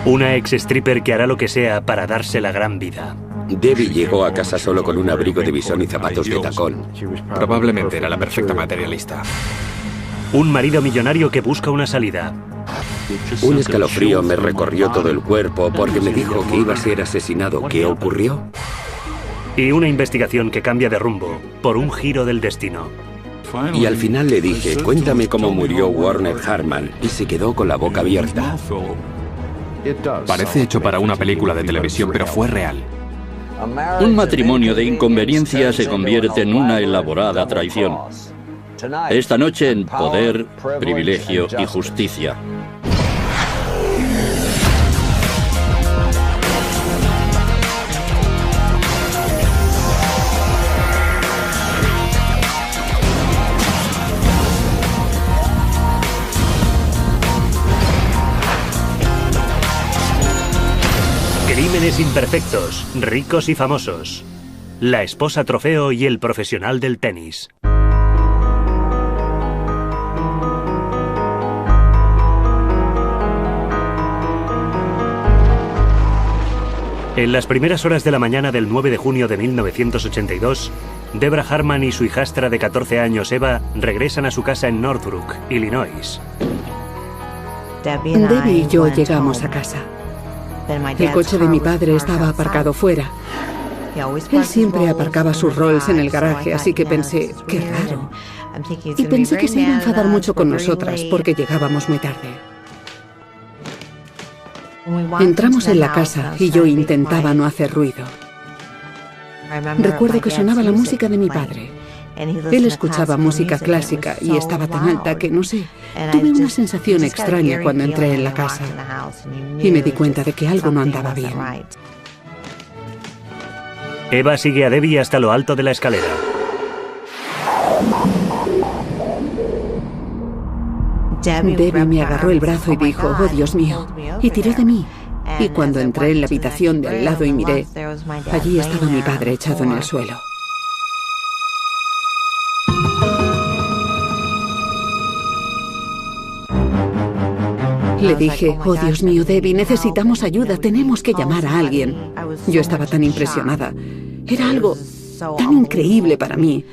Una ex-stripper que hará lo que sea para darse la gran vida. Debbie llegó a casa solo con un abrigo de visón y zapatos de tacón. Probablemente era la perfecta materialista. Un marido millonario que busca una salida. Un escalofrío me recorrió todo el cuerpo porque me dijo que iba a ser asesinado. ¿Qué ocurrió? Y una investigación que cambia de rumbo por un giro del destino. Y al final le dije, cuéntame cómo murió Werner Hartmann, y se quedó con la boca abierta. Parece hecho para una película de televisión, pero fue real. Un matrimonio de inconveniencia se convierte en una elaborada traición. Esta noche en Poder, Privilegio y Justicia. Crímenes imperfectos, ricos y famosos. La esposa trofeo y el profesional del tenis. En las primeras horas de la mañana del 9 de junio de 1982, Deborah Hartmann y su hijastra de 14 años, Eva, regresan a su casa en Northbrook, Illinois. Debbie y yo llegamos a casa. El coche de mi padre estaba aparcado fuera. Él siempre aparcaba sus Rolls en el garaje, así que pensé, qué raro. Y pensé que se iba a enfadar mucho con nosotras porque llegábamos muy tarde. Entramos en la casa y yo intentaba no hacer ruido. Recuerdo que sonaba la música de mi padre. Él escuchaba música clásica y estaba tan alta que, no sé, tuve una sensación extraña cuando entré en la casa y me di cuenta de que algo no andaba bien. Eva sigue a Debbie hasta lo alto de la escalera. Debbie me agarró el brazo y dijo, oh Dios mío, y tiró de mí. Y cuando entré en la habitación de al lado y miré, allí estaba mi padre echado en el suelo. Le dije, oh Dios mío, Debbie, necesitamos ayuda, tenemos que llamar a alguien. Yo estaba tan impresionada. Era algo tan increíble para mí.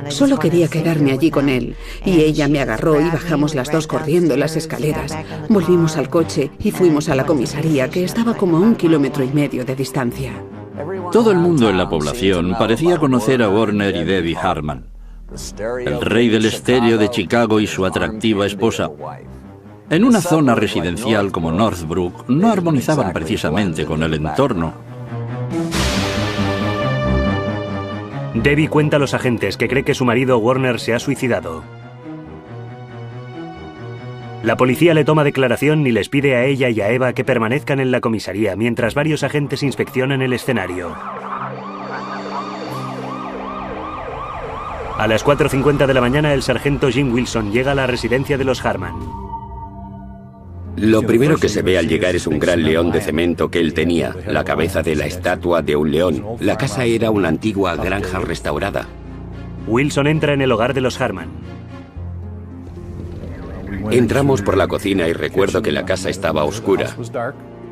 Solo quería quedarme allí con él. Y ella me agarró y bajamos las dos corriendo las escaleras. Volvimos al coche y fuimos a la comisaría, que estaba como a 1,5 kilómetros de distancia. Todo el mundo en la población parecía conocer a Werner y Debbie Hartmann, el rey del estéreo de Chicago y su atractiva esposa. En una zona residencial como Northbrook no armonizaban precisamente con el entorno. Debbie cuenta a los agentes que cree que su marido Werner se ha suicidado. La policía le toma declaración y les pide a ella y a Eva que permanezcan en la comisaría mientras varios agentes inspeccionan el escenario. A las 4:50 de la mañana, el sargento Jim Wilson llega a la residencia de los Hartmann. Lo primero que se ve al llegar es un gran león de cemento que él tenía, la cabeza de la estatua de un león. La casa era una antigua granja restaurada. Wilson entra en el hogar de los Hartmann. Entramos por la cocina y recuerdo que la casa estaba oscura.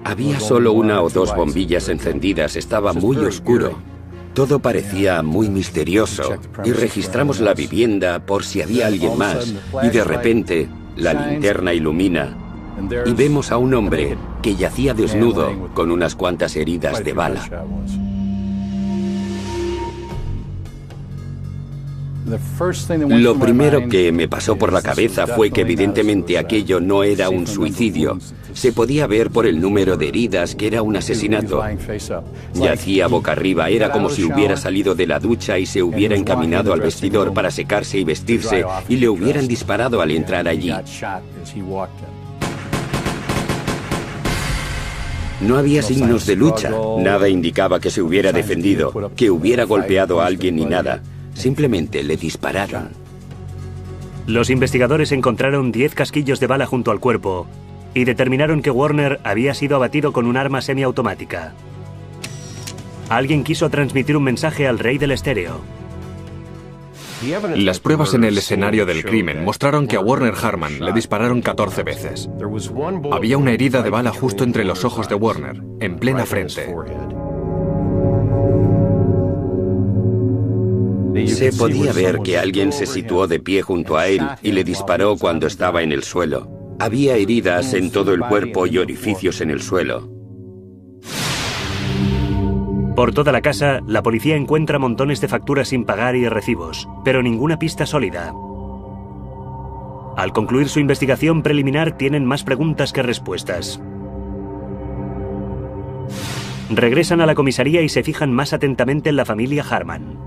Había solo 1 o 2 bombillas encendidas, estaba muy oscuro. Todo parecía muy misterioso y registramos la vivienda por si había alguien más. Y de repente, la linterna ilumina y vemos a un hombre que yacía desnudo con unas cuantas heridas de bala. Lo primero que me pasó por la cabeza fue que evidentemente aquello no era un suicidio. Se podía ver por el número de heridas que era un asesinato. Yacía boca arriba, era como si hubiera salido de la ducha y se hubiera encaminado al vestidor para secarse y vestirse y le hubieran disparado al entrar allí. No había signos de lucha, nada indicaba que se hubiera defendido, que hubiera golpeado a alguien ni nada. Simplemente le dispararon. Los investigadores encontraron 10 casquillos de bala junto al cuerpo y determinaron que Werner había sido abatido con un arma semiautomática. Alguien quiso transmitir un mensaje al rey del estéreo. Las pruebas en el escenario del crimen mostraron que a Werner Harman le dispararon 14 veces. Había una herida de bala justo entre los ojos de Werner, en plena frente. Se podía ver que alguien se situó de pie junto a él y le disparó cuando estaba en el suelo. Había heridas en todo el cuerpo y orificios en el suelo. Por toda la casa, la policía encuentra montones de facturas sin pagar y recibos, pero ninguna pista sólida. Al concluir su investigación preliminar, tienen más preguntas que respuestas. Regresan a la comisaría y se fijan más atentamente en la familia Harman.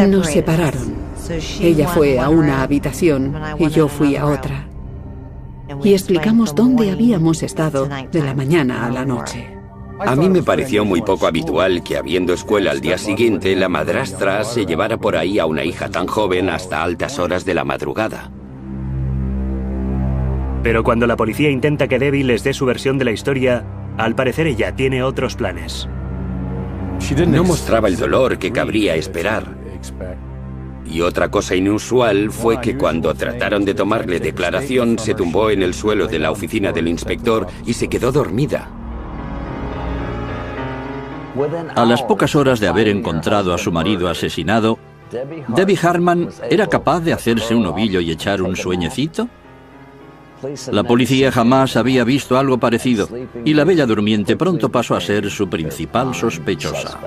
Nos separaron. Ella fue a una habitación y yo fui a otra. Y explicamos dónde habíamos estado de la mañana a la noche. A mí me pareció muy poco habitual que, habiendo escuela al día siguiente, la madrastra se llevara por ahí a una hija tan joven hasta altas horas de la madrugada. Pero cuando la policía intenta que Debbie les dé su versión de la historia, al parecer ella tiene otros planes. No mostraba el dolor que cabría esperar. Y otra cosa inusual fue que cuando trataron de tomarle declaración, se tumbó en el suelo de la oficina del inspector y se quedó dormida. A las pocas horas de haber encontrado a su marido asesinado, ¿Debbie Harman era capaz de hacerse un ovillo y echar un sueñecito? La policía jamás había visto algo parecido, y la bella durmiente pronto pasó a ser su principal sospechosa.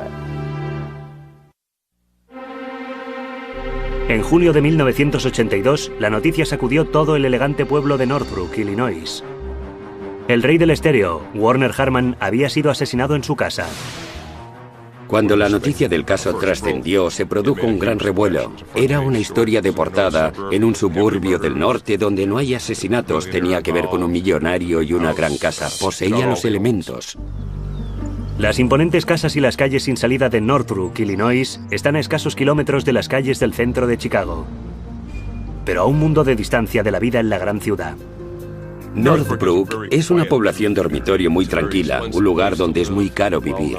En julio de 1982, la noticia sacudió todo el elegante pueblo de Northbrook, Illinois. El rey del estéreo, Werner Harman, había sido asesinado en su casa. Cuando la noticia del caso trascendió, se produjo un gran revuelo. Era una historia de portada en un suburbio del norte donde no hay asesinatos. Tenía que ver con un millonario y una gran casa. Poseía los elementos. Las imponentes casas y las calles sin salida de Northbrook, Illinois, están a escasos kilómetros de las calles del centro de Chicago. Pero a un mundo de distancia de la vida en la gran ciudad. Northbrook es una población dormitorio muy tranquila, un lugar donde es muy caro vivir.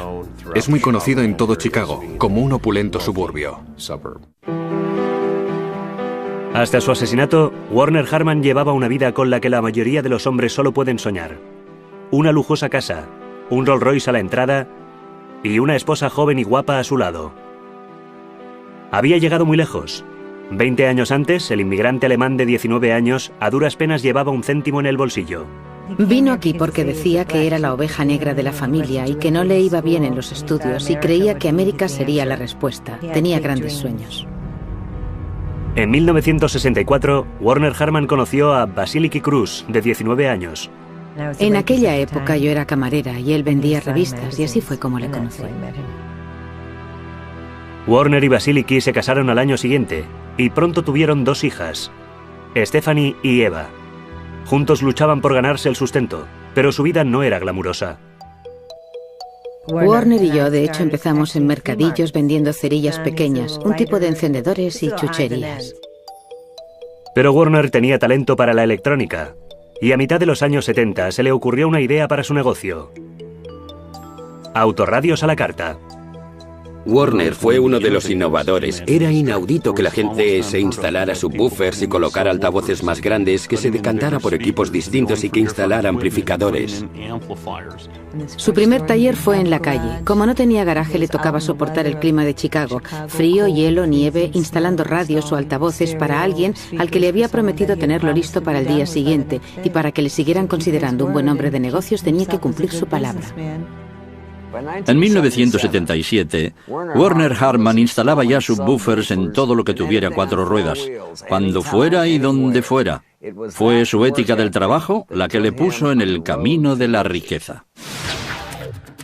Es muy conocido en todo Chicago como un opulento suburbio. Hasta su asesinato, Werner Harman llevaba una vida con la que la mayoría de los hombres solo pueden soñar. Una lujosa casa, un Rolls Royce a la entrada y una esposa joven y guapa a su lado. Había llegado muy lejos. 20 años antes, el inmigrante alemán de 19 años a duras penas llevaba un céntimo en el bolsillo. Vino aquí porque decía que era la oveja negra de la familia y que no le iba bien en los estudios y creía que América sería la respuesta. Tenía grandes sueños. En 1964, Werner Harman conoció a Vasiliki Cruz, de 19 años. En aquella época yo era camarera y él vendía revistas y así fue como le conocí. Werner y Vasiliki se casaron al año siguiente y pronto tuvieron 2 hijas, Stephanie y Eva. Juntos luchaban por ganarse el sustento, pero su vida no era glamurosa. Werner y yo, de hecho, empezamos en mercadillos vendiendo cerillas pequeñas, un tipo de encendedores y chucherías. Pero Werner tenía talento para la electrónica, y a mitad de los años 70 se le ocurrió una idea para su negocio: autorradios a la carta. Werner fue uno de los innovadores. Era inaudito que la gente se instalara subwoofers y colocara altavoces más grandes, que se decantara por equipos distintos y que instalara amplificadores. Su primer taller fue en la calle. Como no tenía garaje, le tocaba soportar el clima de Chicago: frío, hielo, nieve, instalando radios o altavoces para alguien al que le había prometido tenerlo listo para el día siguiente, y para que le siguieran considerando un buen hombre de negocios tenía que cumplir su palabra. En 1977, Werner Harman instalaba ya subwoofers en todo lo que tuviera 4 ruedas, cuando fuera y donde fuera. Fue su ética del trabajo la que le puso en el camino de la riqueza.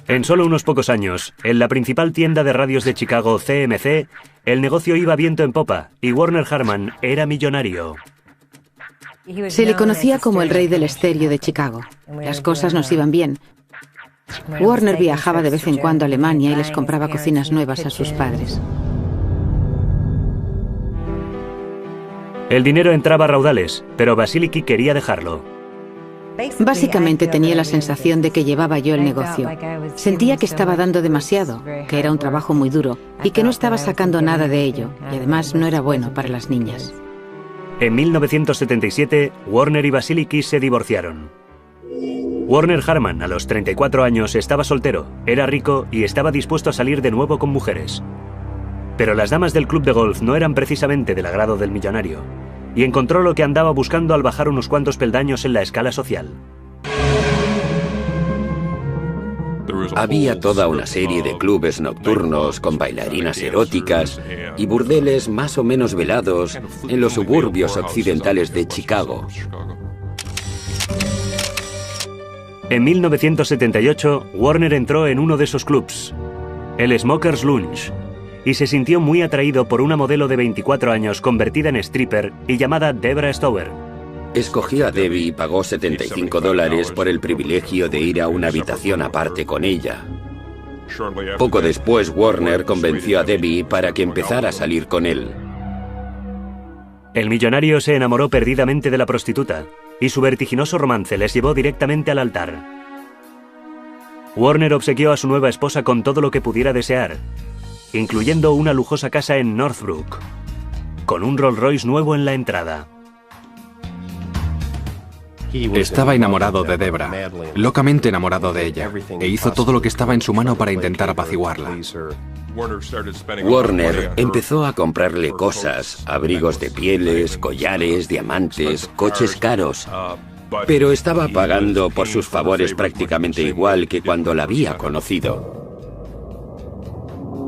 En solo unos pocos años, en la principal tienda de radios de Chicago, CMC, el negocio iba viento en popa y Werner Harman era millonario. Se le conocía como el rey del estéreo de Chicago. Las cosas nos iban bien. Werner viajaba de vez en cuando a Alemania y les compraba cocinas nuevas a sus padres. El dinero entraba a raudales, pero Vasiliki quería dejarlo. Básicamente tenía la sensación de que llevaba yo el negocio. Sentía que estaba dando demasiado, que era un trabajo muy duro y que no estaba sacando nada de ello, y además no era bueno para las niñas. En 1977, Warner y Vasiliki se divorciaron. Warner Harman, a los 34 años, estaba soltero, era rico y estaba dispuesto a salir de nuevo con mujeres. Pero las damas del club de golf no eran precisamente del agrado del millonario, y encontró lo que andaba buscando al bajar unos cuantos peldaños en la escala social. Había toda una serie de clubes nocturnos con bailarinas eróticas y burdeles más o menos velados en los suburbios occidentales de Chicago. En 1978, Warner entró en uno de esos clubs, el Smokers Lounge, y se sintió muy atraído por una modelo de 24 años convertida en stripper y llamada Debra Stover. Escogió a Debbie y pagó $75 por el privilegio de ir a una habitación aparte con ella. Poco después, Warner convenció a Debbie para que empezara a salir con él. El millonario se enamoró perdidamente de la prostituta, y su vertiginoso romance les llevó directamente al altar. Warner obsequió a su nueva esposa con todo lo que pudiera desear, incluyendo una lujosa casa en Northbrook, con un Rolls Royce nuevo en la entrada. Estaba enamorado de Debra, locamente enamorado de ella, e hizo todo lo que estaba en su mano para intentar apaciguarla. Warner empezó a comprarle cosas, abrigos de pieles, collares, diamantes, coches caros, pero estaba pagando por sus favores prácticamente igual que cuando la había conocido.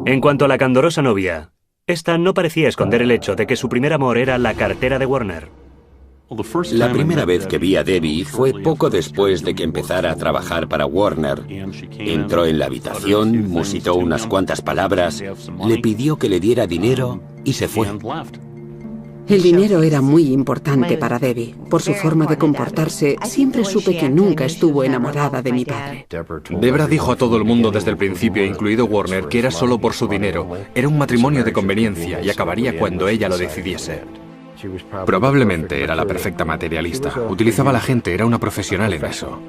En cuanto a la candorosa novia, esta no parecía esconder el hecho de que su primer amor era la cartera de Warner. La primera vez que vi a Debbie fue poco después de que empezara a trabajar para Warner. Entró en la habitación, musitó unas cuantas palabras, le pidió que le diera dinero y se fue. El dinero era muy importante para Debbie. Por su forma de comportarse, siempre supe que nunca estuvo enamorada de mi padre. Debra dijo a todo el mundo desde el principio, incluido Warner, que era solo por su dinero. Era un matrimonio de conveniencia y acabaría cuando ella lo decidiese. Probablemente era la perfecta materialista. Utilizaba a la gente, era una profesional en eso.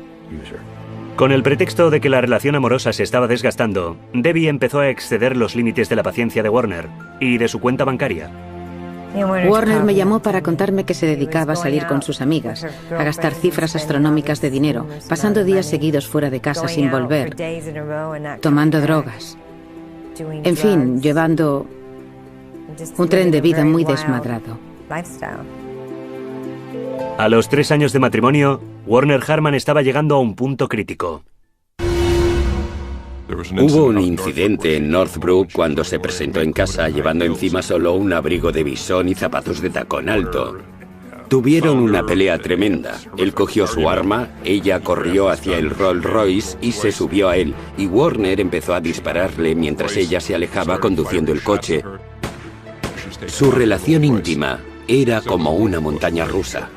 Con el pretexto de que la relación amorosa se estaba desgastando, Debbie empezó a exceder los límites de la paciencia de Warner y de su cuenta bancaria. Warner me llamó para contarme que se dedicaba a salir con sus amigas, a gastar cifras astronómicas de dinero, pasando días seguidos fuera de casa sin volver, tomando drogas. En fin, llevando un tren de vida muy desmadrado. A los 3 años de matrimonio, Warner Harman estaba llegando a un punto crítico. Hubo un incidente en Northbrook cuando se presentó en casa llevando encima solo un abrigo de bisón y zapatos de tacón alto. Tuvieron una pelea tremenda. Él cogió su arma, ella corrió hacia el Rolls Royce y se subió a él, y Warner empezó a dispararle mientras ella se alejaba conduciendo el coche. Su relación íntima era como una montaña rusa.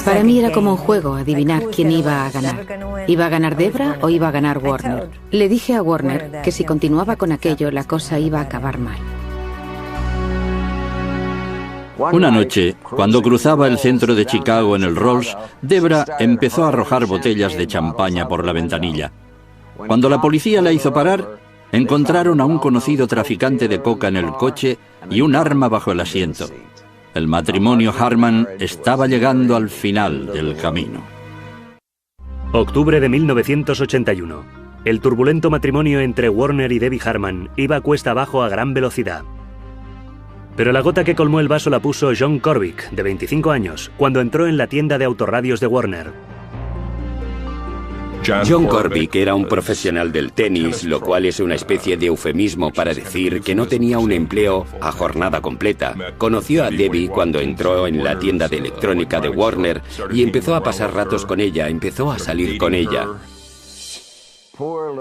Para mí era como un juego adivinar quién iba a ganar. ¿Iba a ganar Debra o iba a ganar Warner? Le dije a Warner que si continuaba con aquello, la cosa iba a acabar mal. Una noche, cuando cruzaba el centro de Chicago en el Rolls, Debra empezó a arrojar botellas de champaña por la ventanilla. Cuando la policía la hizo parar, encontraron a un conocido traficante de coca en el coche y un arma bajo el asiento. El matrimonio Harman estaba llegando al final del camino. Octubre de 1981. El turbulento matrimonio entre Warner y Debbie Harman iba cuesta abajo a gran velocidad. Pero la gota que colmó el vaso la puso John Corbick, de 25 años, cuando entró en la tienda de autorradios de Warner. John Corbick era un profesional del tenis, lo cual es una especie de eufemismo para decir que no tenía un empleo a jornada completa. Conoció a Debbie cuando entró en la tienda de electrónica de Warner y empezó a pasar ratos con ella, empezó a salir con ella.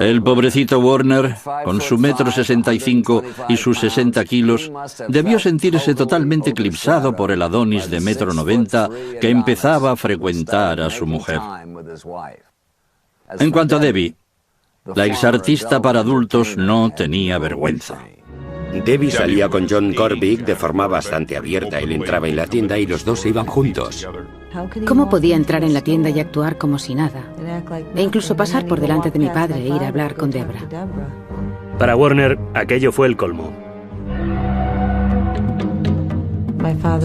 El pobrecito Warner, con su 1,65 m y sus 60 kilos, debió sentirse totalmente eclipsado por el Adonis de 1,90 m que empezaba a frecuentar a su mujer. En cuanto a Debbie, la exartista para adultos no tenía vergüenza. Debbie salía con John Corbick de forma bastante abierta. Él entraba en la tienda y los dos se iban juntos. ¿Cómo podía entrar en la tienda y actuar como si nada? E incluso pasar por delante de mi padre e ir a hablar con Debra. Para Warner, aquello fue el colmo.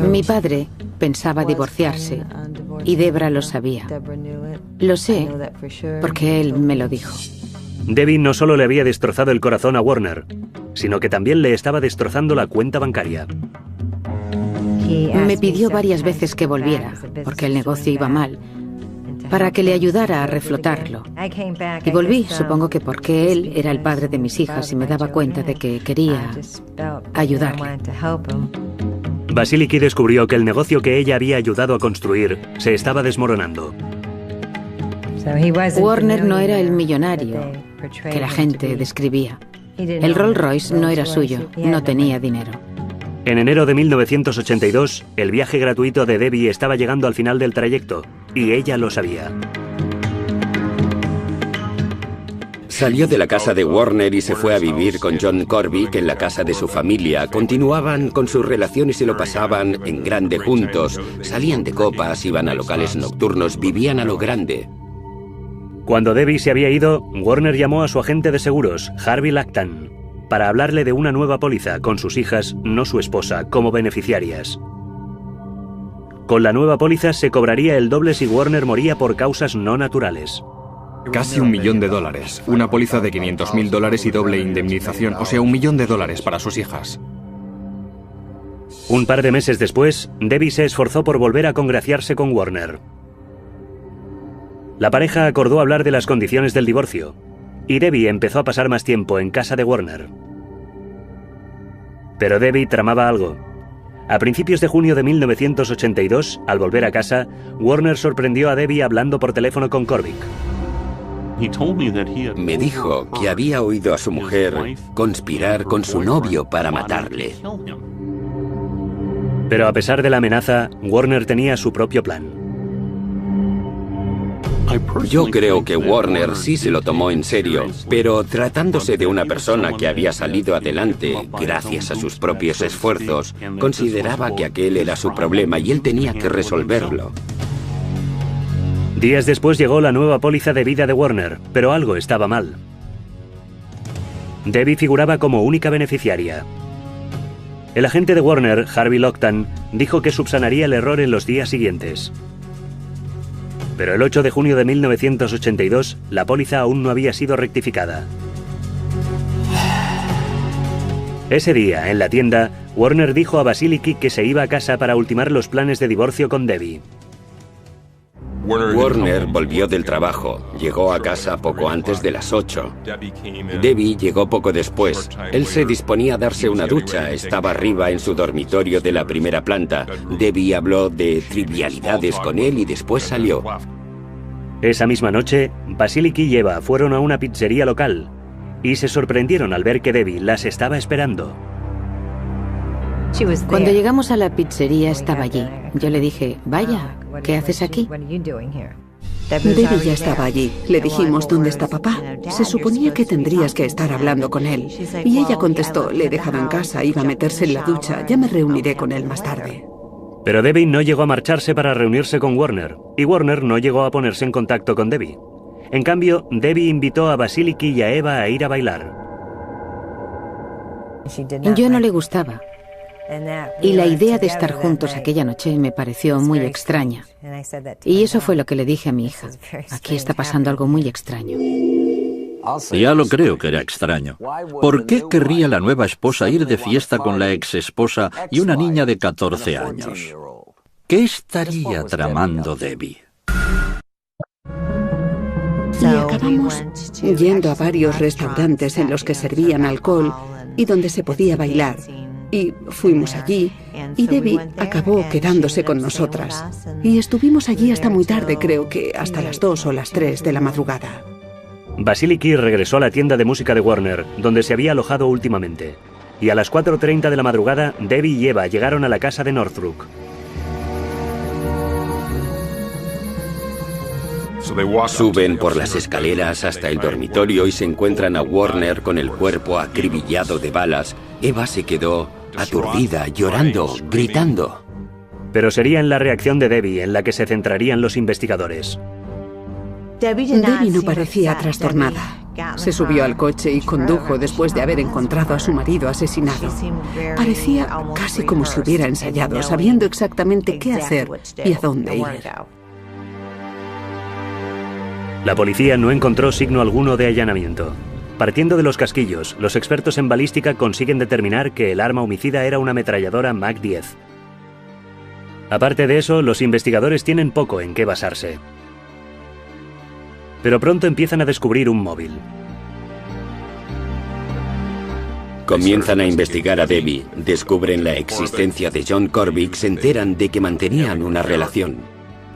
Mi padre pensaba divorciarse y Debra lo sabía. Lo sé porque él me lo dijo. Debbie no solo le había destrozado el corazón a Warner, sino que también le estaba destrozando la cuenta bancaria. Me pidió varias veces que volviera, porque el negocio iba mal, para que le ayudara a reflotarlo. Y volví, supongo que porque él era el padre de mis hijas y me daba cuenta de que quería ayudarle. Vasiliki descubrió que el negocio que ella había ayudado a construir se estaba desmoronando. Warner no era el millonario que la gente describía. El Rolls Royce no era suyo, no tenía dinero. En enero de 1982, el viaje gratuito de Debbie estaba llegando al final del trayecto, y ella lo sabía. Salió de la casa de Warner y se fue a vivir con John Corbick en la casa de su familia. Continuaban con sus relaciones y lo pasaban en grande juntos. Salían de copas, iban a locales nocturnos, vivían a lo grande. Cuando Debbie se había ido, Warner llamó a su agente de seguros, Harvey Lactan, para hablarle de una nueva póliza con sus hijas, no su esposa, como beneficiarias. Con la nueva póliza se cobraría el doble si Warner moría por causas no naturales. Casi $1 millón. Una póliza de $500.000 y doble indemnización, o sea, $1 millón para sus hijas. Un par de meses después, Debbie se esforzó por volver a congraciarse con Warner. La pareja acordó hablar de las condiciones del divorcio, y Debbie empezó a pasar más tiempo en casa de Warner. Pero Debbie tramaba algo. A principios de junio de 1982, al volver a casa, Warner sorprendió a Debbie hablando por teléfono con Corbick. Me dijo que había oído a su mujer conspirar con su novio para matarle. Pero a pesar de la amenaza, Warner tenía su propio plan. Yo creo que Warner sí se lo tomó en serio, pero tratándose de una persona que había salido adelante gracias a sus propios esfuerzos, consideraba que aquel era su problema y él tenía que resolverlo. Días después llegó la nueva póliza de vida de Warner, pero algo estaba mal. Debbie figuraba como única beneficiaria. El agente de Warner, Harvey Lactan, dijo que subsanaría el error en los días siguientes. Pero el 8 de junio de 1982, la póliza aún no había sido rectificada. Ese día, en la tienda, Warner dijo a Vasiliki que se iba a casa para ultimar los planes de divorcio con Debbie. Warner volvió del trabajo. Llegó a casa poco antes de las 8. Debbie llegó poco después. Él se disponía a darse una ducha. Estaba arriba en su dormitorio de la primera planta. Debbie habló de trivialidades con él y después salió. Esa misma noche, Vasiliki y Eva fueron a una pizzería local y se sorprendieron al ver que Debbie las estaba esperando. Cuando llegamos a la pizzería estaba allí. Yo le dije, vaya, ¿qué haces aquí? Debbie ya estaba allí. Le dijimos, ¿dónde está papá? Se suponía que tendrías que estar hablando con él. Y ella contestó, le he dejado en casa, iba a meterse en la ducha, ya me reuniré con él más tarde. Pero Debbie no llegó a marcharse para reunirse con Warner, y Warner no llegó a ponerse en contacto con Debbie. En cambio, Debbie invitó a Vasiliki y a Eva a ir a bailar. Yo no le gustaba. Y la idea de estar juntos aquella noche me pareció muy extraña. Y eso fue lo que le dije a mi hija. Aquí está pasando algo muy extraño. Ya lo creo que era extraño. ¿Por qué querría la nueva esposa ir de fiesta con la exesposa y una niña de 14 años? ¿Qué estaría tramando Debbie? Y acabamos yendo a varios restaurantes en los que servían alcohol y donde se podía bailar. Y fuimos allí, y Debbie acabó quedándose con nosotras. Y estuvimos allí hasta muy tarde, creo que hasta las 2 o las 3 de la madrugada. Vasiliki regresó a la tienda de música de Warner, donde se había alojado últimamente. Y a las 4:30 de la madrugada, Debbie y Eva llegaron a la casa de Northbrook. Suben por las escaleras hasta el dormitorio y se encuentran a Warner con el cuerpo acribillado de balas. Eva se quedó aturdida, llorando, gritando. Pero sería en la reacción de Debbie en la que se centrarían los investigadores. Debbie no parecía trastornada. Se subió al coche y condujo después de haber encontrado a su marido asesinado. Parecía casi como si hubiera ensayado, sabiendo exactamente qué hacer y a dónde ir. La policía no encontró signo alguno de allanamiento. Partiendo de los casquillos, los expertos en balística consiguen determinar que el arma homicida era una ametralladora Mac-10. Aparte de eso, los investigadores tienen poco en qué basarse. Pero pronto empiezan a descubrir un móvil. Comienzan a investigar a Debbie, descubren la existencia de John Corbick, se enteran de que mantenían una relación.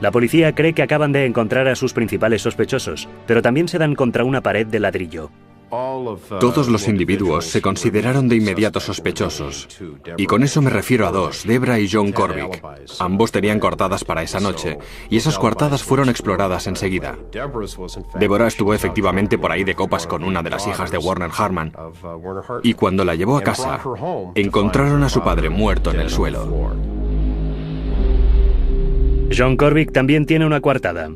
La policía cree que acaban de encontrar a sus principales sospechosos, pero también se dan contra una pared de ladrillo. Todos los individuos se consideraron de inmediato sospechosos. Y con eso me refiero a dos, Debra y John Corbick. Ambos tenían coartadas para esa noche, y esas coartadas fueron exploradas enseguida. Deborah estuvo efectivamente por ahí de copas con una de las hijas de Warner Harman, y cuando la llevó a casa, encontraron a su padre muerto en el suelo. John Corbick también tiene una coartada.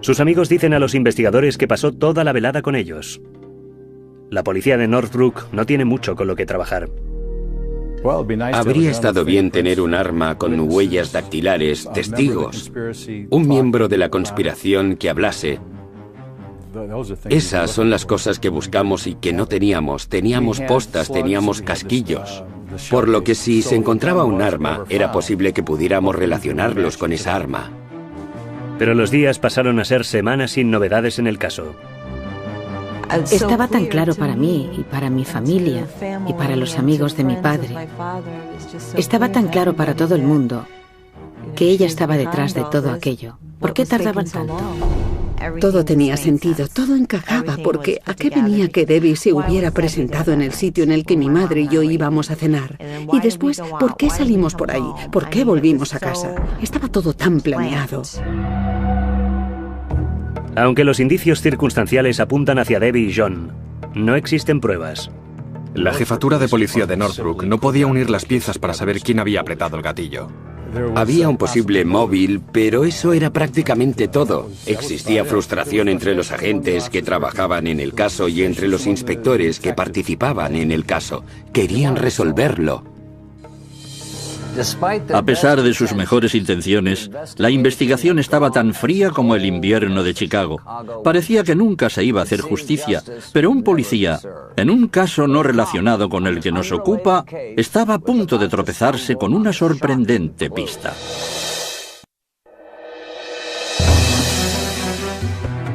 Sus amigos dicen a los investigadores que pasó toda la velada con ellos. La policía de Northbrook no tiene mucho con lo que trabajar. Habría estado bien tener un arma con huellas dactilares, testigos, un miembro de la conspiración que hablase. Esas son las cosas que buscamos y que no teníamos. Teníamos postas, teníamos casquillos. Por lo que si se encontraba un arma, era posible que pudiéramos relacionarlos con esa arma. Pero los días pasaron a ser semanas sin novedades en el caso. Estaba tan claro para mí y para mi familia y para los amigos de mi padre. Estaba tan claro para todo el mundo que ella estaba detrás de todo aquello. ¿Por qué tardaban tanto? Todo tenía sentido, todo encajaba, porque ¿a qué venía que Debbie se hubiera presentado en el sitio en el que mi madre y yo íbamos a cenar? Y después, ¿por qué salimos por ahí? ¿Por qué volvimos a casa? Estaba todo tan planeado. Aunque los indicios circunstanciales apuntan hacia Debbie y John, no existen pruebas. La jefatura de policía de Northbrook no podía unir las piezas para saber quién había apretado el gatillo. Había un posible móvil, pero eso era prácticamente todo. Existía frustración entre los agentes que trabajaban en el caso y entre los inspectores que participaban en el caso. Querían resolverlo. A pesar de sus mejores intenciones, la investigación estaba tan fría como el invierno de Chicago. Parecía que nunca se iba a hacer justicia, pero un policía, en un caso no relacionado con el que nos ocupa, estaba a punto de tropezarse con una sorprendente pista.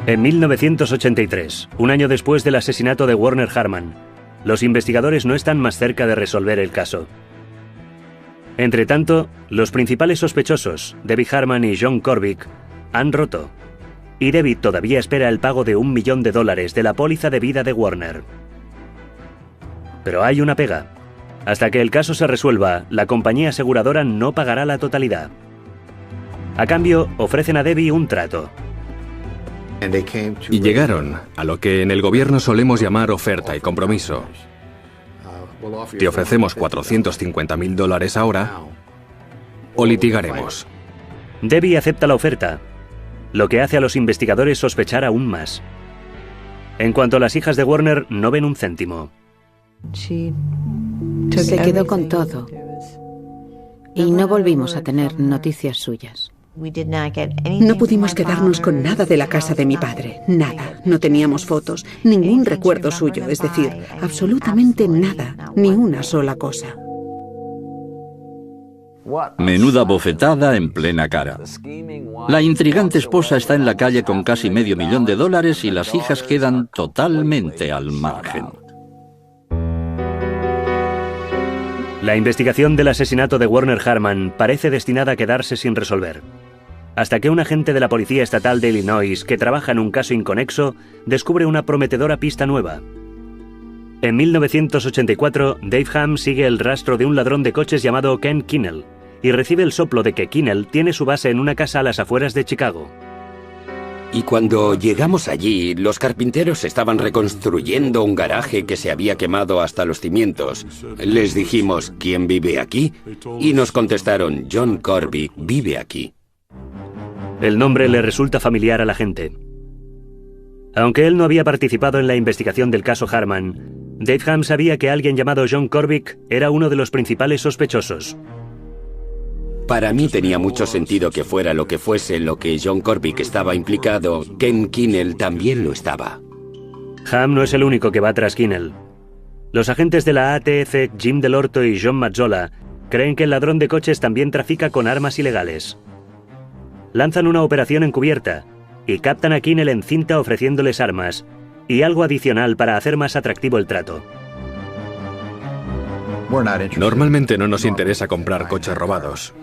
En 1983, un año después del asesinato de Warner Harman, los investigadores no están más cerca de resolver el caso. Entretanto, los principales sospechosos, Debbie Harman y John Corbick, han roto, y Debbie todavía espera el pago de $1 millón de la póliza de vida de Warner. Pero hay una pega. Hasta que el caso se resuelva, la compañía aseguradora no pagará la totalidad. A cambio, ofrecen a Debbie un trato. Y llegaron a lo que en el gobierno solemos llamar oferta y compromiso. Te ofrecemos $450,000 ahora o litigaremos. Debbie acepta la oferta, lo que hace a los investigadores sospechar aún más. En cuanto a las hijas de Warner, no ven un céntimo. Se quedó con todo y no volvimos a tener noticias suyas. No pudimos quedarnos con nada de la casa de mi padre, nada. No teníamos fotos, ningún recuerdo suyo, es decir, absolutamente nada, ni una sola cosa. Menuda bofetada en plena cara. La intrigante esposa está en la calle con casi $500,000 y las hijas quedan totalmente al margen. La investigación del asesinato de Warner Harman parece destinada a quedarse sin resolver. Hasta que un agente de la Policía Estatal de Illinois, que trabaja en un caso inconexo, descubre una prometedora pista nueva. En 1984, Dave Ham sigue el rastro de un ladrón de coches llamado Ken Kinnell y recibe el soplo de que Kinnell tiene su base en una casa a las afueras de Chicago. Y cuando llegamos allí, los carpinteros estaban reconstruyendo un garaje que se había quemado hasta los cimientos. Les dijimos, ¿quién vive aquí? Y nos contestaron, John Corbett vive aquí. El nombre le resulta familiar a la gente. Aunque él no había participado en la investigación del caso Harman, Dave Ham sabía que alguien llamado John Corbett era uno de los principales sospechosos. Para mí tenía mucho sentido que fuera lo que fuese lo que John Corbett estaba implicado, Ken Kinnell también lo estaba. Ham no es el único que va tras Kinnell. Los agentes de la ATF, Jim Delorto y John Mazzola, creen que el ladrón de coches también trafica con armas ilegales. Lanzan una operación encubierta y captan a Kinnell en cinta ofreciéndoles armas y algo adicional para hacer más atractivo el trato. Normalmente no nos interesa comprar coches robados,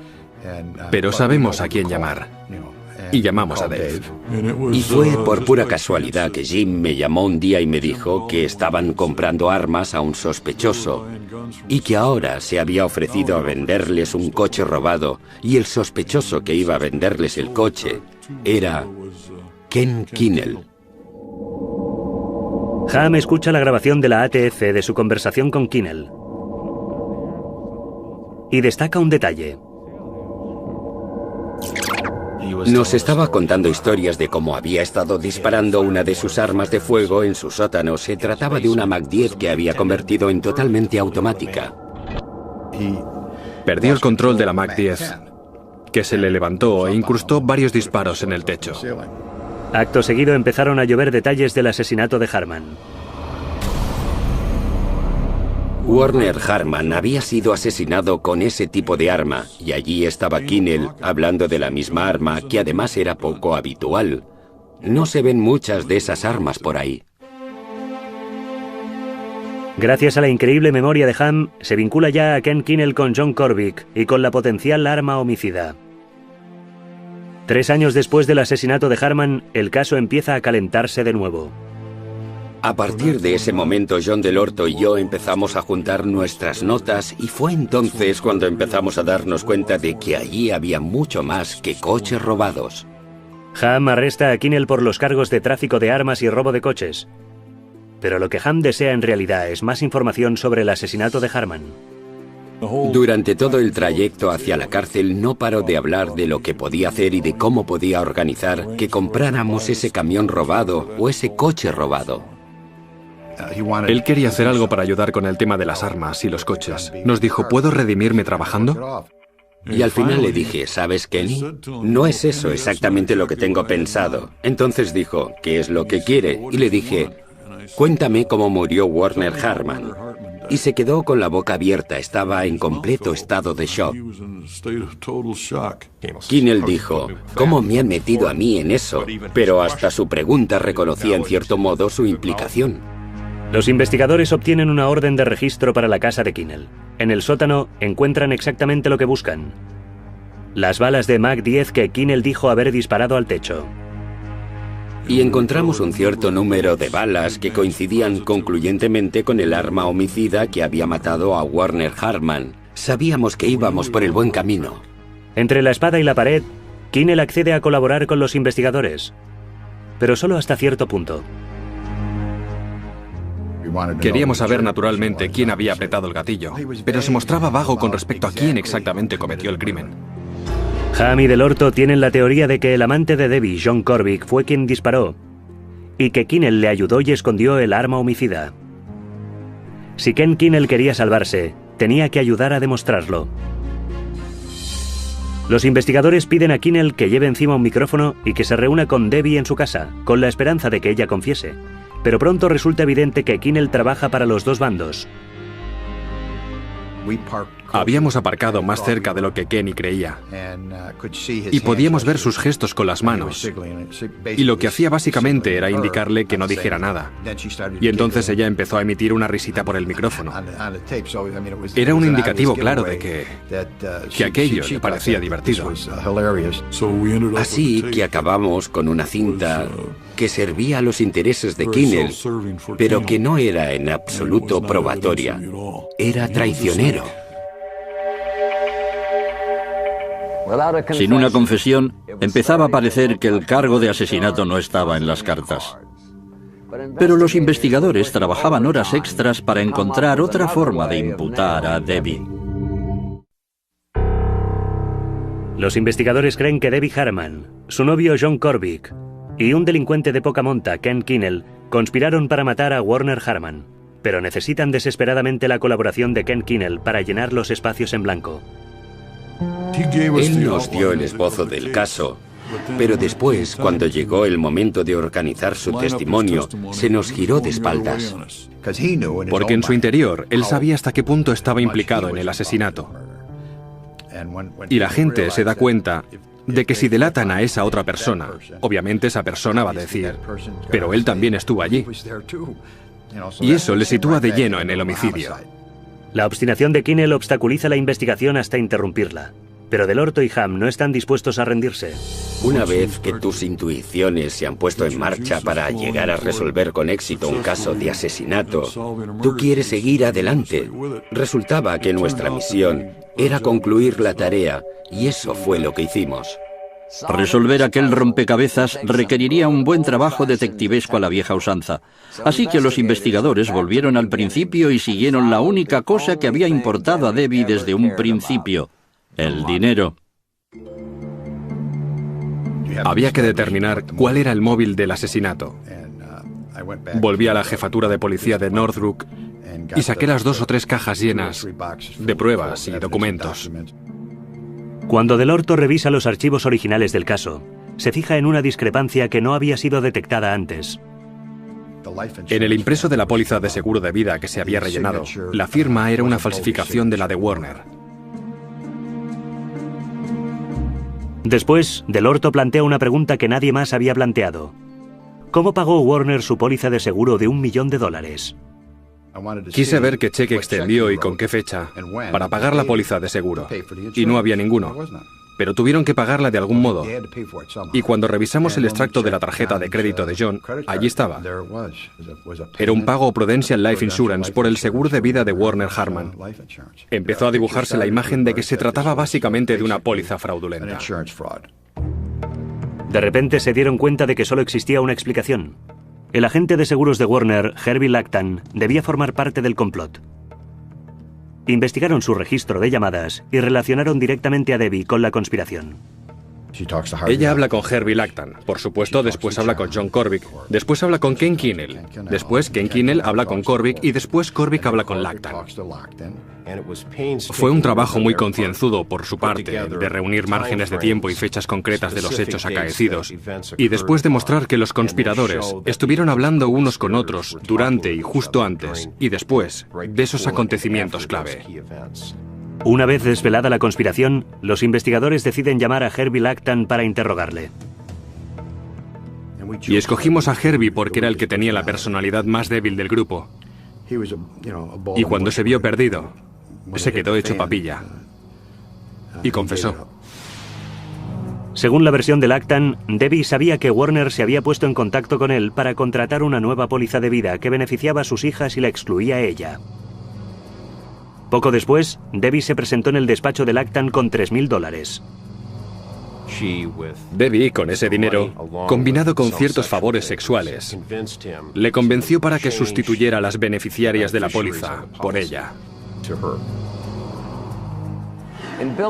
pero sabemos a quién llamar. Y llamamos a Dave. Y fue por pura casualidad que Jim me llamó un día y me dijo que estaban comprando armas a un sospechoso y que ahora se había ofrecido a venderles un coche robado y el sospechoso que iba a venderles el coche era Ken Kinnell. Ham escucha la grabación de la ATF de su conversación con Kinnell y destaca un detalle. Nos estaba contando historias de cómo había estado disparando una de sus armas de fuego en su sótano. Se trataba de una Mac-10 que había convertido en totalmente automática. Perdió el control de la Mac-10, que se le levantó e incrustó varios disparos en el techo. Acto seguido empezaron a llover detalles del asesinato de Harman. Werner Harman había sido asesinado con ese tipo de arma, y allí estaba Kinnell hablando de la misma arma, que además era poco habitual. No se ven muchas de esas armas por ahí. Gracias a la increíble memoria de Ham, se vincula ya a Ken Kinnell con John Corbett y con la potencial arma homicida. 3 años después del asesinato de Harman, el caso empieza a calentarse de nuevo. A partir de ese momento, John Delorto y yo empezamos a juntar nuestras notas y fue entonces cuando empezamos a darnos cuenta de que allí había mucho más que coches robados. Ham arresta a Kinnell por los cargos de tráfico de armas y robo de coches. Pero lo que Ham desea en realidad es más información sobre el asesinato de Harman. Durante todo el trayecto hacia la cárcel no paró de hablar de lo que podía hacer y de cómo podía organizar que compráramos ese camión robado o ese coche robado. Él quería hacer algo para ayudar con el tema de las armas y los coches. Nos dijo, ¿puedo redimirme trabajando? Y al final le dije, ¿sabes, Kenny? No es eso exactamente lo que tengo pensado. Entonces dijo, ¿qué es lo que quiere? Y le dije, cuéntame cómo murió Werner Harman. Y se quedó con la boca abierta, estaba en completo estado de shock. Kinnell dijo, ¿cómo me han metido a mí en eso? Pero hasta su pregunta reconocía en cierto modo su implicación. Los investigadores obtienen una orden de registro para la casa de Kinnell. En el sótano encuentran exactamente lo que buscan: las balas de Mac-10 que Kinnell dijo haber disparado al techo. Y encontramos un cierto número de balas que coincidían concluyentemente con el arma homicida que había matado a Werner Harman. Sabíamos que íbamos por el buen camino. Entre la espada y la pared, Kinnell accede a colaborar con los investigadores, pero solo hasta cierto punto. Queríamos saber naturalmente quién había apretado el gatillo, pero se mostraba vago con respecto a quién exactamente cometió el crimen. Ham y Delorto tienen la teoría de que el amante de Debbie, John Corbett, fue quien disparó y que Kinnell le ayudó y escondió el arma homicida. Si Ken Kinnell quería salvarse, tenía que ayudar a demostrarlo. Los investigadores piden a Kinnell que lleve encima un micrófono y que se reúna con Debbie en su casa, con la esperanza de que ella confiese. Pero pronto resulta evidente que Kinnell trabaja para los dos bandos. Habíamos aparcado más cerca de lo que Kenny creía y podíamos ver sus gestos con las manos, y lo que hacía básicamente era indicarle que no dijera nada, y entonces ella empezó a emitir una risita por el micrófono. Era un indicativo claro de que aquello le parecía divertido. Así que acabamos con una cinta que servía a los intereses de Kinnell, pero que no era en absoluto probatoria. Era traicionero. Sin una confesión, empezaba a parecer que el cargo de asesinato no estaba en las cartas. Pero los investigadores trabajaban horas extras para encontrar otra forma de imputar a Debbie. Los investigadores creen que Debbie Harman, su novio John Korvik y un delincuente de poca monta, Ken Kinnell, conspiraron para matar a Werner Harman, pero necesitan desesperadamente la colaboración de Ken Kinnell para llenar los espacios en blanco. Él nos dio el esbozo del caso, pero después, cuando llegó el momento de organizar su testimonio, se nos giró de espaldas. Porque en su interior, él sabía hasta qué punto estaba implicado en el asesinato. Y la gente se da cuenta de que si delatan a esa otra persona, obviamente esa persona va a decir, pero él también estuvo allí. Y eso le sitúa de lleno en el homicidio. La obstinación de Kinnell obstaculiza la investigación hasta interrumpirla, pero Del Orto y Hamm no están dispuestos a rendirse. Una vez que tus intuiciones se han puesto en marcha para llegar a resolver con éxito un caso de asesinato, tú quieres seguir adelante. Resultaba que nuestra misión era concluir la tarea, y eso fue lo que hicimos. Resolver aquel rompecabezas requeriría un buen trabajo detectivesco a la vieja usanza. Así que los investigadores volvieron al principio y siguieron la única cosa que había importado a Debbie desde un principio: el dinero. Había que determinar cuál era el móvil del asesinato. Volví a la jefatura de policía de Northbrook y saqué las 2 o 3 cajas llenas de pruebas y documentos. Cuando Del Orto revisa los archivos originales del caso, se fija en una discrepancia que no había sido detectada antes. En el impreso de la póliza de seguro de vida que se había rellenado, la firma era una falsificación de la de Werner. Después, Del Orto plantea una pregunta que nadie más había planteado. ¿Cómo pagó Werner su póliza de seguro de $1 millón? Quise ver qué cheque extendió y con qué fecha para pagar la póliza de seguro, y no había ninguno. Pero tuvieron que pagarla de algún modo. Y cuando revisamos el extracto de la tarjeta de crédito de John, allí estaba. Era un pago Prudential Life Insurance por el seguro de vida de Werner Harman. Empezó a dibujarse la imagen de que se trataba básicamente de una póliza fraudulenta. De repente se dieron cuenta de que solo existía una explicación. El agente de seguros de Werner, Herbie Lactan, debía formar parte del complot. Investigaron su registro de llamadas y relacionaron directamente a Debbie con la conspiración. Ella habla con Herbie Lactan, por supuesto, después habla con John Korvik, después habla con Ken Kinnell, después Ken Kinnell habla con Korvik y después Korvik habla con Lactan. Fue un trabajo muy concienzudo por su parte de reunir márgenes de tiempo y fechas concretas de los hechos acaecidos y después demostrar que los conspiradores estuvieron hablando unos con otros durante y justo antes y después de esos acontecimientos clave. Una vez desvelada la conspiración, los investigadores deciden llamar a Herbie Lactan para interrogarle. Y escogimos a Herbie porque era el que tenía la personalidad más débil del grupo. Y cuando se vio perdido, se quedó hecho papilla. Y confesó. Según la versión de Lactan, Debbie sabía que Werner se había puesto en contacto con él para contratar una nueva póliza de vida que beneficiaba a sus hijas y la excluía a ella. Poco después, Debbie se presentó en el despacho de Lactan con $3.000. Debbie, con ese dinero, combinado con ciertos favores sexuales, le convenció para que sustituyera a las beneficiarias de la póliza por ella.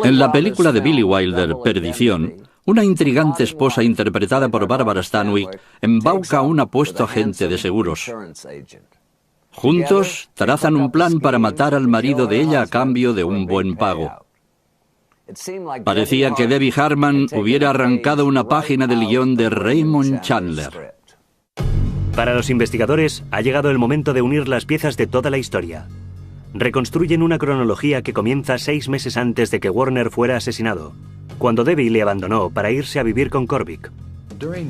En la película de Billy Wilder, Perdición, una intrigante esposa interpretada por Barbara Stanwyck embauca a un apuesto agente de seguros. Juntos trazan un plan para matar al marido de ella a cambio de un buen pago. Parecía que Debbie Harman hubiera arrancado una página del guión de Raymond Chandler. Para los investigadores, ha llegado el momento de unir las piezas de toda la historia. Reconstruyen una cronología que comienza 6 meses antes de que Werner fuera asesinado, cuando Debbie le abandonó para irse a vivir con Korvik.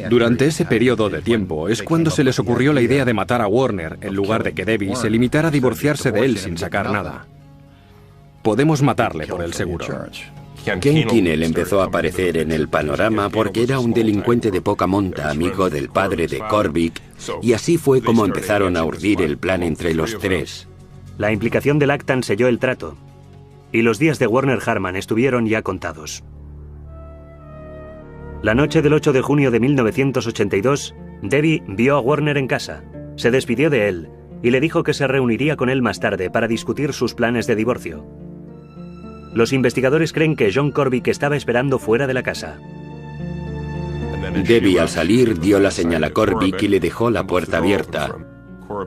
Durante ese periodo de tiempo es cuando se les ocurrió la idea de matar a Werner en lugar de que Debbie se limitara a divorciarse de él sin sacar nada. Podemos matarle por el seguro. Ken Kinnell empezó a aparecer en el panorama porque era un delincuente de poca monta, amigo del padre de Korvik, y así fue como empezaron a urdir el plan entre los tres. La implicación de Lactan selló el trato, y los días de Werner Harman estuvieron ya contados. La noche del 8 de junio de 1982, Debbie vio a Warner en casa, se despidió de él y le dijo que se reuniría con él más tarde para discutir sus planes de divorcio. Los investigadores creen que John Corbick estaba esperando fuera de la casa. Debbie, al salir, dio la señal a Corbick y le dejó la puerta abierta.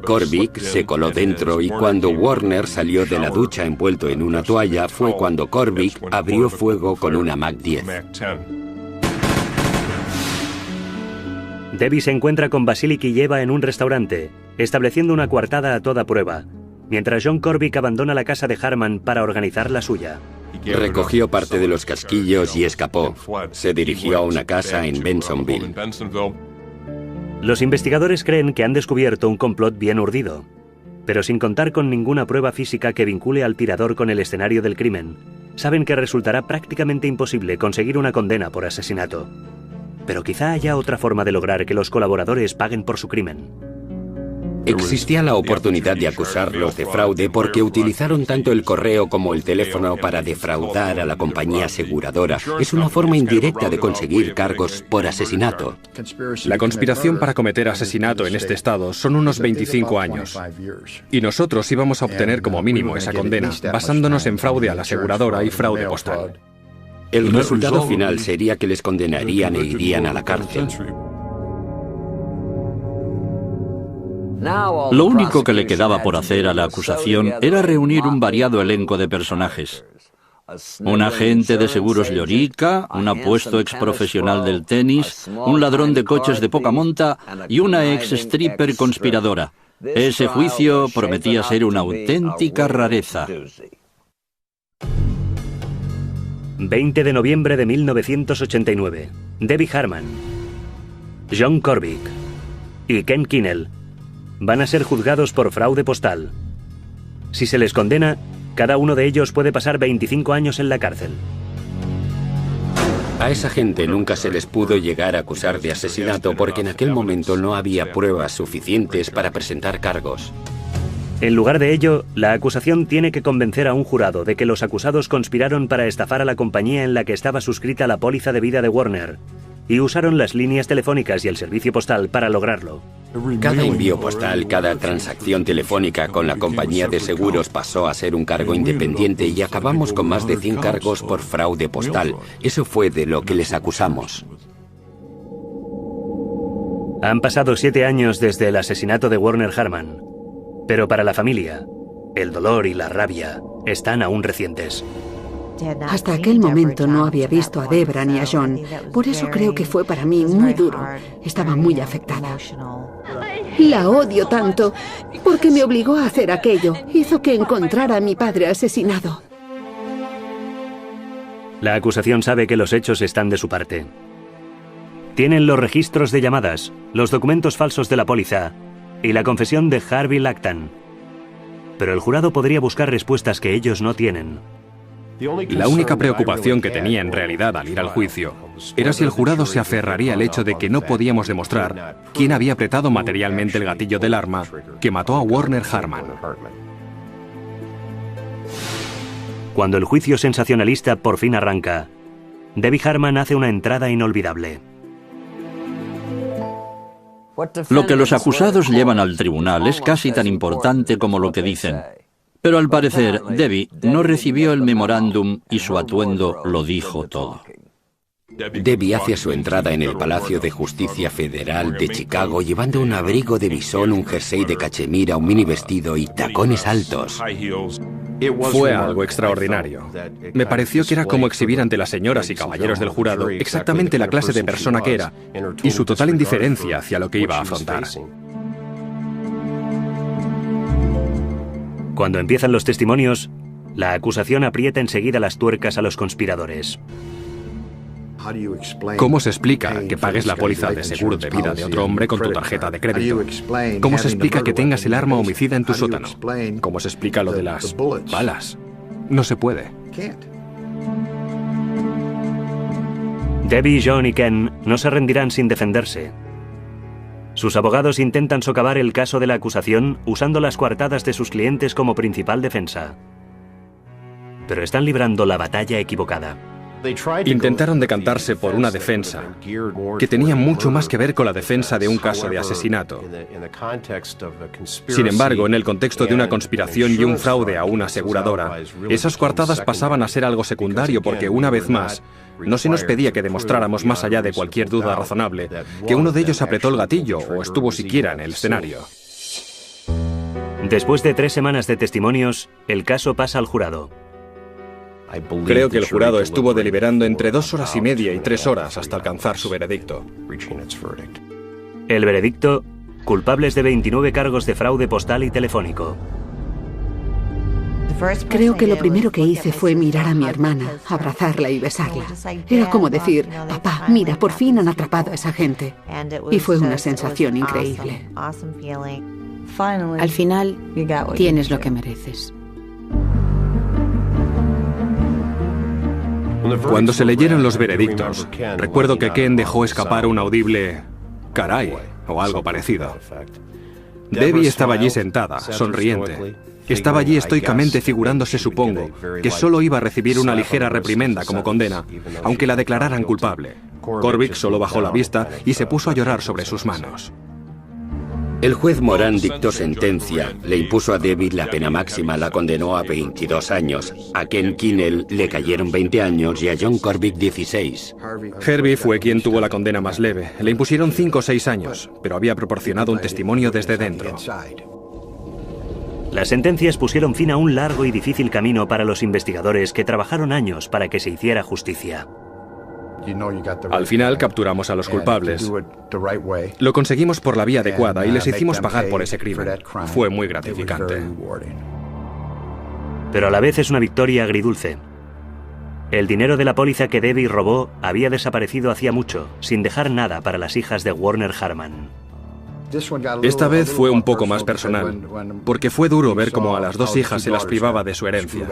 Corbick se coló dentro y cuando Warner salió de la ducha envuelto en una toalla fue cuando Corbick abrió fuego con una Mac-10. Debbie se encuentra con Vasily Kiyeva en un restaurante, estableciendo una coartada a toda prueba, mientras John Corbick abandona la casa de Harman para organizar la suya. Recogió parte de los casquillos y escapó. Se dirigió a una casa en Bensonville. Los investigadores creen que han descubierto un complot bien urdido, pero sin contar con ninguna prueba física que vincule al tirador con el escenario del crimen, saben que resultará prácticamente imposible conseguir una condena por asesinato. Pero quizá haya otra forma de lograr que los colaboradores paguen por su crimen. Existía la oportunidad de acusarlos de fraude porque utilizaron tanto el correo como el teléfono para defraudar a la compañía aseguradora. Es una forma indirecta de conseguir cargos por asesinato. La conspiración para cometer asesinato en este estado son unos 25 años. Y nosotros íbamos a obtener como mínimo esa condena, basándonos en fraude a la aseguradora y fraude postal. El resultado final sería que les condenarían e irían a la cárcel. Lo único que le quedaba por hacer a la acusación era reunir un variado elenco de personajes. Un agente de seguros llorica, un apuesto exprofesional del tenis, un ladrón de coches de poca monta y una ex-stripper conspiradora. Ese juicio prometía ser una auténtica rareza. 20 de noviembre de 1989. Debbie Harman, John Corbick y Ken Kinnell van a ser juzgados por fraude postal. Si se les condena, cada uno de ellos puede pasar 25 años en la cárcel. A esa gente nunca se les pudo llegar a acusar de asesinato porque en aquel momento no había pruebas suficientes para presentar cargos. En lugar de ello, la acusación tiene que convencer a un jurado de que los acusados conspiraron para estafar a la compañía en la que estaba suscrita la póliza de vida de Warner y usaron las líneas telefónicas y el servicio postal para lograrlo. Cada envío postal, cada transacción telefónica con la compañía de seguros pasó a ser un cargo independiente y acabamos con más de 100 cargos por fraude postal. Eso fue de lo que les acusamos. Han pasado 7 años desde el asesinato de Warner Harman, pero para la familia, el dolor y la rabia están aún recientes. Hasta aquel momento no había visto a Debra ni a John. Por eso creo que fue para mí muy duro. Estaba muy afectada. La odio tanto porque me obligó a hacer aquello. Hizo que encontrara a mi padre asesinado. La acusación sabe que los hechos están de su parte. Tienen los registros de llamadas, los documentos falsos de la póliza y la confesión de Harvey Lactan. Pero el jurado podría buscar respuestas que ellos no tienen. La única preocupación que tenía en realidad al ir al juicio era si el jurado se aferraría al hecho de que no podíamos demostrar quién había apretado materialmente el gatillo del arma que mató a Warner Harman. Cuando el juicio sensacionalista por fin arranca, Debbie Harman hace una entrada inolvidable. Lo que los acusados llevan al tribunal es casi tan importante como lo que dicen. Pero al parecer, Debbie no recibió el memorándum y su atuendo lo dijo todo. Debbie hace su entrada en el Palacio de Justicia Federal de Chicago llevando un abrigo de bisón, un jersey de cachemira, un mini vestido y tacones altos. Fue algo extraordinario. Me pareció que era como exhibir ante las señoras y caballeros del jurado exactamente la clase de persona que era y su total indiferencia hacia lo que iba a afrontar. Cuando empiezan los testimonios, la acusación aprieta enseguida las tuercas a los conspiradores. ¿Cómo se explica que pagues la póliza de seguro de vida de otro hombre con tu tarjeta de crédito? ¿Cómo se explica que tengas el arma homicida en tu sótano? ¿Cómo se explica lo de las balas? No se puede. Debbie, John y Ken no se rendirán sin defenderse. Sus abogados intentan socavar el caso de la acusación usando las coartadas de sus clientes como principal defensa. Pero están librando la batalla equivocada. Intentaron decantarse por una defensa que tenía mucho más que ver con la defensa de un caso de asesinato. Sin embargo, en el contexto de una conspiración y un fraude a una aseguradora, esas coartadas pasaban a ser algo secundario porque, una vez más, no se nos pedía que demostráramos más allá de cualquier duda razonable que uno de ellos apretó el gatillo o estuvo siquiera en el escenario. Después de 3 semanas de testimonios, el caso pasa al jurado. Creo que el jurado estuvo deliberando entre 2 horas y media y 3 horas hasta alcanzar su veredicto. El veredicto: culpables de 29 cargos de fraude postal y telefónico. Creo que lo primero que hice fue mirar a mi hermana, abrazarla y besarla. Era como decir, papá, mira, por fin han atrapado a esa gente. Y fue una sensación increíble. Al final, tienes lo que mereces. Cuando se leyeron los veredictos, recuerdo que Ken dejó escapar un audible "caray" o algo parecido. Debbie estaba allí sentada, sonriente. Estaba allí estoicamente figurándose, supongo, que solo iba a recibir una ligera reprimenda como condena, aunque la declararan culpable. Corvick solo bajó la vista y se puso a llorar sobre sus manos. El juez Moran dictó sentencia, le impuso a Debbie la pena máxima, la condenó a 22 años, a Ken Kinnell le cayeron 20 años y a John Corvick 16. Herbie fue quien tuvo la condena más leve, le impusieron 5 o 6 años, pero había proporcionado un testimonio desde dentro. Las sentencias pusieron fin a un largo y difícil camino para los investigadores que trabajaron años para que se hiciera justicia. Al final capturamos a los culpables. Lo conseguimos por la vía adecuada y les hicimos pagar por ese crimen. Fue muy gratificante. Pero a la vez es una victoria agridulce. El dinero de la póliza que Debbie robó había desaparecido hacía mucho, sin dejar nada para las hijas de Warner Harman. Esta vez fue un poco más personal, porque fue duro ver cómo a las 2 hijas se las privaba de su herencia.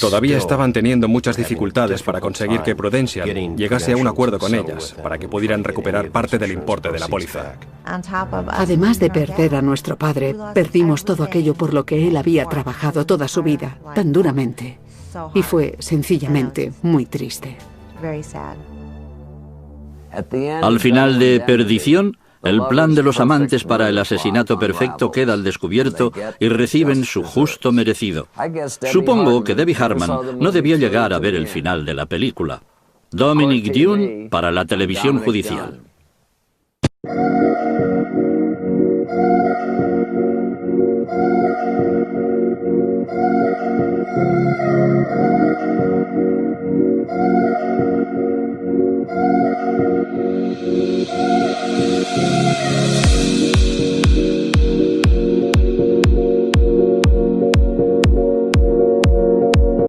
Todavía estaban teniendo muchas dificultades para conseguir que Prudential llegase a un acuerdo con ellas, para que pudieran recuperar parte del importe de la póliza. Además de perder a nuestro padre, perdimos todo aquello por lo que él había trabajado toda su vida, tan duramente. Y fue, sencillamente, muy triste. Al final de Perdición, el plan de los amantes para el asesinato perfecto queda al descubierto y reciben su justo merecido. Supongo que Debbie Harman no debió llegar a ver el final de la película. Dominic Dunne para la televisión judicial.